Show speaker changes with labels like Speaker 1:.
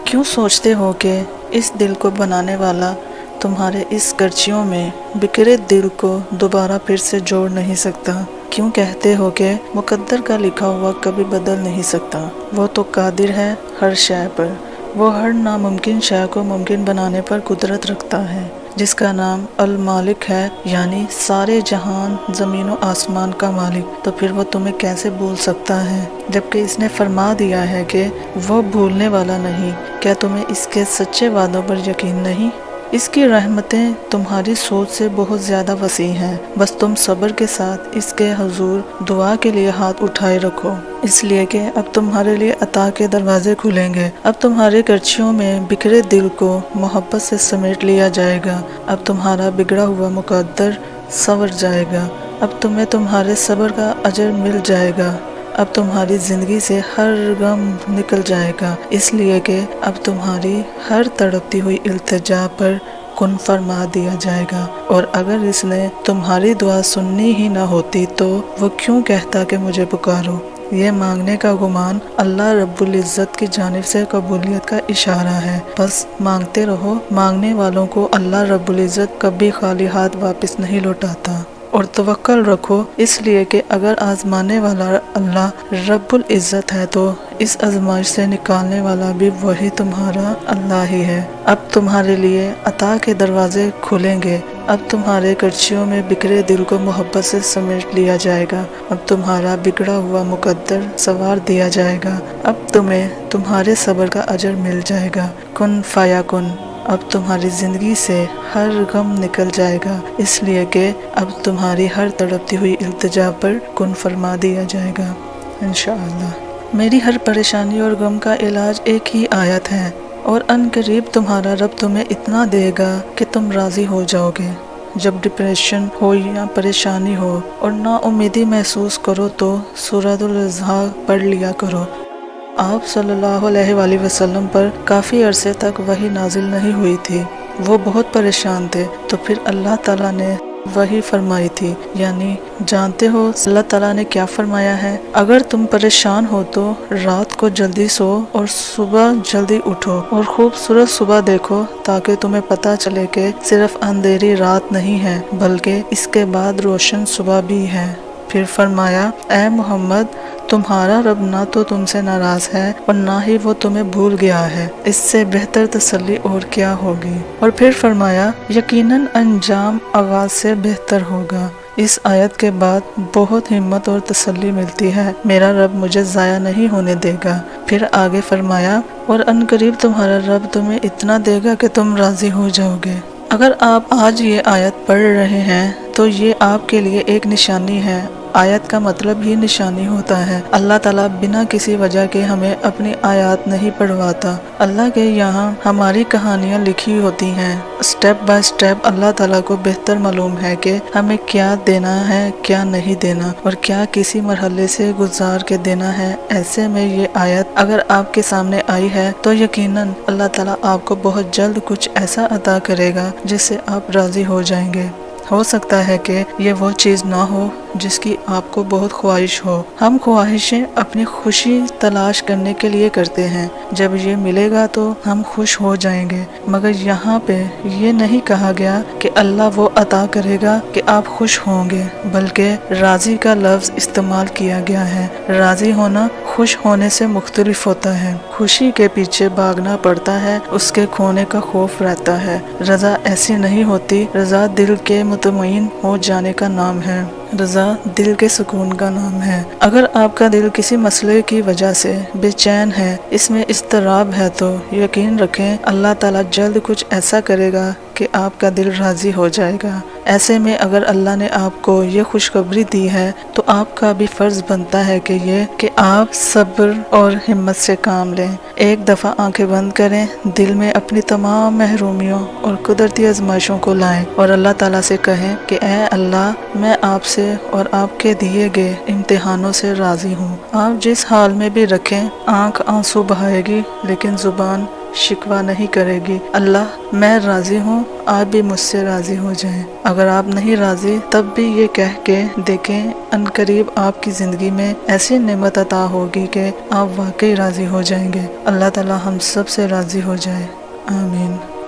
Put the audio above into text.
Speaker 1: کیوں سوچتے ہو کہ اس دل کو بنانے والا تمہارے اس کرچیوں میں بکھرے دل کو دوبارہ پھر سے جوڑ نہیں سکتا؟ کیوں کہتے ہو کہ مقدر کا لکھا ہوا کبھی بدل نہیں سکتا؟ وہ تو قادر ہے ہر شے پر، وہ ہر ناممکن شے کو ممکن بنانے پر قدرت رکھتا ہے، جس کا نام المالک ہے، یعنی سارے جہان زمین و آسمان کا مالک۔ تو پھر وہ تمہیں کیسے بھول سکتا ہے جبکہ اس نے فرما دیا ہے کہ وہ بھولنے والا نہیں؟ کیا تمہیں اس کے سچے وعدوں پر یقین نہیں؟ اس کی رحمتیں تمہاری سوچ سے بہت زیادہ وسیع ہیں، بس تم صبر کے ساتھ اس کے حضور دعا کے لیے ہاتھ اٹھائے رکھو، اس لیے کہ اب تمہارے لیے عطا کے دروازے کھلیں گے۔ اب تمہارے کرچیوں میں بکھرے دل کو محبت سے سمیٹ لیا جائے گا، اب تمہارا بگڑا ہوا مقدر سنور جائے گا، اب تمہیں تمہارے صبر کا اجر مل جائے گا، اب تمہاری زندگی سے ہر غم نکل جائے گا، اس لیے کہ اب تمہاری ہر تڑپتی ہوئی التجا پر کن فرما دیا جائے گا۔ اور اگر اس نے تمہاری دعا سننی ہی نہ ہوتی تو وہ کیوں کہتا کہ مجھے پکارو؟ یہ مانگنے کا گمان اللہ رب العزت کی جانب سے قبولیت کا اشارہ ہے، بس مانگتے رہو۔ مانگنے والوں کو اللہ رب العزت کبھی خالی ہاتھ واپس نہیں لوٹاتا۔ اور توکل رکھو، اس لیے کہ اگر آزمانے والا اللہ رب العزت ہے تو اس آزمائش سے نکالنے والا بھی وہی تمہارا اللہ ہی ہے۔ اب تمہارے لیے عطا کے دروازے کھلیں گے، اب تمہارے کرچیوں میں بکھرے دل کو محبت سے سمیٹ لیا جائے گا، اب تمہارا بگڑا ہوا مقدر سنوار دیا جائے گا، اب تمہیں تمہارے صبر کا اجر مل جائے گا۔ کن فیا کن، اب تمہاری زندگی سے ہر غم نکل جائے گا، اس لیے کہ اب تمہاری ہر تڑپتی ہوئی التجا پر کن فرما دیا جائے گا انشاءاللہ۔ میری ہر پریشانی اور غم کا علاج ایک ہی آیت ہے، اور ان قریب تمہارا رب تمہیں اتنا دے گا کہ تم راضی ہو جاؤ گے۔ جب ڈپریشن ہو یا پریشانی ہو اور نا امیدی محسوس کرو تو سورۃ الازحاق پڑھ لیا کرو۔ آپ صلی اللہ علیہ وآلہ وسلم پر کافی عرصے تک وحی نازل نہیں ہوئی تھی، وہ بہت پریشان تھے، تو پھر اللہ تعالیٰ نے وحی فرمائی تھی۔ یعنی جانتے ہو اللہ تعالیٰ نے کیا فرمایا ہے؟ اگر تم پریشان ہو تو رات کو جلدی سو اور صبح جلدی اٹھو اور خوبصورت صبح دیکھو، تاکہ تمہیں پتہ چلے کہ صرف اندھیری رات نہیں ہے بلکہ اس کے بعد روشن صبح بھی ہے۔ پھر فرمایا، اے محمد، تمہارا رب نہ تو تم سے ناراض ہے اور نہ ہی وہ تمہیں بھول گیا ہے، اس سے بہتر تسلی اور کیا ہوگی؟ اور پھر فرمایا، یقیناً انجام آغاز سے بہتر ہوگا۔ اس آیت کے بعد بہت ہمت اور تسلی ملتی ہے، میرا رب مجھے ضائع نہیں ہونے دے گا۔ پھر آگے فرمایا، اور ان قریب تمہارا رب تمہیں اتنا دے گا کہ تم راضی ہو جاؤ گے۔ اگر آپ آج یہ آیت پڑھ رہے ہیں تو یہ آپ کے لیے ایک نشانی ہے۔ آیت کا مطلب ہی نشانی ہوتا ہے۔ اللہ تعالیٰ بنا کسی وجہ کے ہمیں اپنی آیات نہیں پڑھواتا۔ اللہ کے یہاں ہماری کہانیاں لکھی ہوتی ہیں، سٹیپ بائی سٹیپ اللہ تعالیٰ کو بہتر معلوم ہے کہ ہمیں کیا دینا ہے، کیا نہیں دینا، اور کیا کسی مرحلے سے گزار کے دینا ہے۔ ایسے میں یہ آیت اگر آپ کے سامنے آئی ہے تو یقیناً اللہ تعالیٰ آپ کو بہت جلد کچھ ایسا عطا کرے گا جس سے آپ راضی ہو جائیں گے۔ ہو سکتا ہے کہ یہ وہ چیز نہ ہو جس کی آپ کو بہت خواہش ہو۔ ہم خواہشیں اپنی خوشی تلاش کرنے کے لیے کرتے ہیں، جب یہ ملے گا تو ہم خوش ہو جائیں گے، مگر یہاں پہ یہ نہیں کہا گیا کہ اللہ وہ عطا کرے گا کہ آپ خوش ہوں گے، بلکہ راضی کا لفظ استعمال کیا گیا ہے۔ راضی ہونا خوش ہونے سے مختلف ہوتا ہے۔ خوشی کے پیچھے بھاگنا پڑتا ہے، اس کے کھونے کا خوف رہتا ہے۔ رضا ایسی نہیں ہوتی، رضا دل کے مطمئن ہو جانے کا نام ہے، رضا دل کے سکون کا نام ہے۔ اگر آپ کا دل کسی مسئلے کی وجہ سے بے چین ہے، اس میں اضطراب ہے، تو یقین رکھیں اللہ تعالیٰ جلد کچھ ایسا کرے گا کہ آپ کا دل راضی ہو جائے گا۔ ایسے میں اگر اللہ نے آپ کو یہ خوشخبری دی ہے تو آپ کا بھی فرض بنتا ہے کہ آپ صبر اور ہمت سے کام لیں۔ ایک دفعہ آنکھیں بند کریں، دل میں اپنی تمام محرومیوں اور قدرتی آزمائشوں کو لائیں اور اللہ تعالیٰ سے کہیں کہ اے اللہ، میں آپ سے اور آپ کے دیے گئے امتحانوں سے راضی ہوں۔ آپ جس حال میں بھی رکھیں، آنکھ آنسو بہائے گی لیکن زبان شکوہ نہیں کرے گی۔ اللہ میں راضی ہوں، آپ بھی مجھ سے راضی ہو جائیں۔ اگر آپ نہیں راضی تب بھی یہ کہہ کے دیکھیں، ان قریب آپ کی زندگی میں ایسی نعمت عطا ہوگی کہ آپ واقعی راضی ہو جائیں گے۔ اللہ تعالی ہم سب سے راضی ہو جائے، آمین۔